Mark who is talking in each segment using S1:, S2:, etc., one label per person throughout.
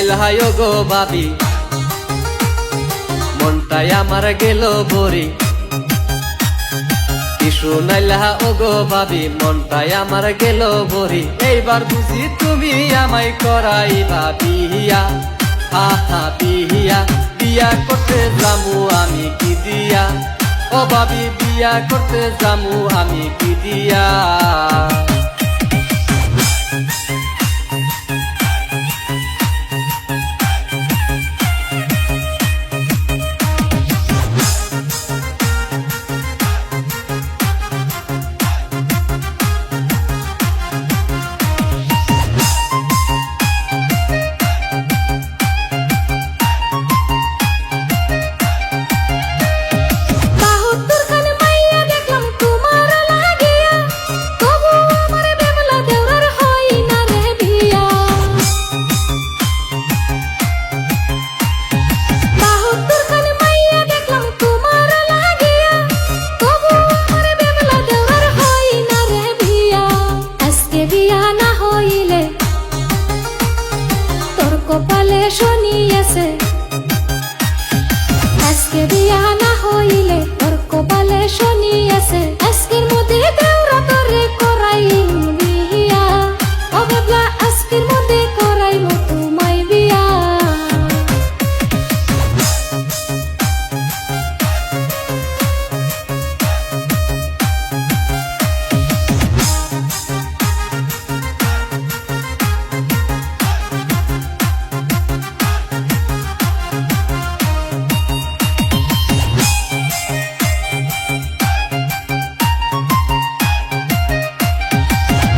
S1: নাইলাই গো ভাবি মনটাই আমার গেল ভরি কিছু নাইলা গো ভাবি মনটাই আমার গেল ভরি এইবার বুঝি তুমি আমায় করাইবা বিয়া আহা বিয়া বিয়া করতে যামু আমি কি দিয়া ও ভাবি বিয়া করতে যামু আমি কি দিয়া
S2: কপালে শনি আছে আজকে বিয়া না হইলে তোর কপালে শনি আছে আজকের মধ্যে দেওরা তোরে করাই বিয়া ও বাবলা আজকের মধ্যে করাই তোমায় বিয়া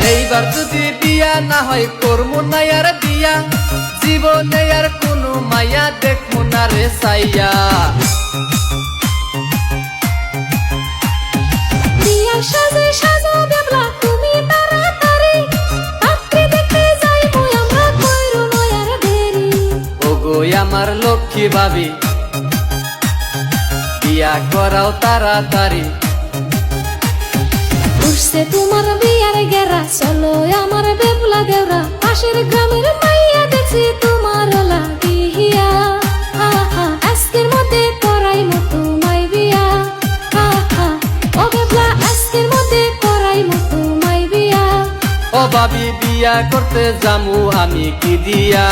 S1: এইবার যদি বিয়া না হয় করমু না আর বিয়া জীবনে আর কোনো মায়া দেখমু না রে সাইয়া
S2: বিয়া সাজে সাজো বাবলা তুমি তাড়াতাড়ি আপনি দেখতে যাইবো আমরা কইরো নয়ার দেরি
S1: ওগো আমার লক্ষ্মী ভাবি বিয়া করাও তাড়াতাড়ি
S2: উঠছে তোমার বিয়ার গেরা চলো আমার বেবলা দেওরা পাশের গ্রামের মাইয়া দেখছি তোমার লাগিয়া আজকের মধ্যে করাই তোমায় বিয়া ও বেবলা আজকের মধ্যে করাই তোমায় বিয়া
S1: ও ভাবি বিয়া করতে যামু আমি কি দিয়া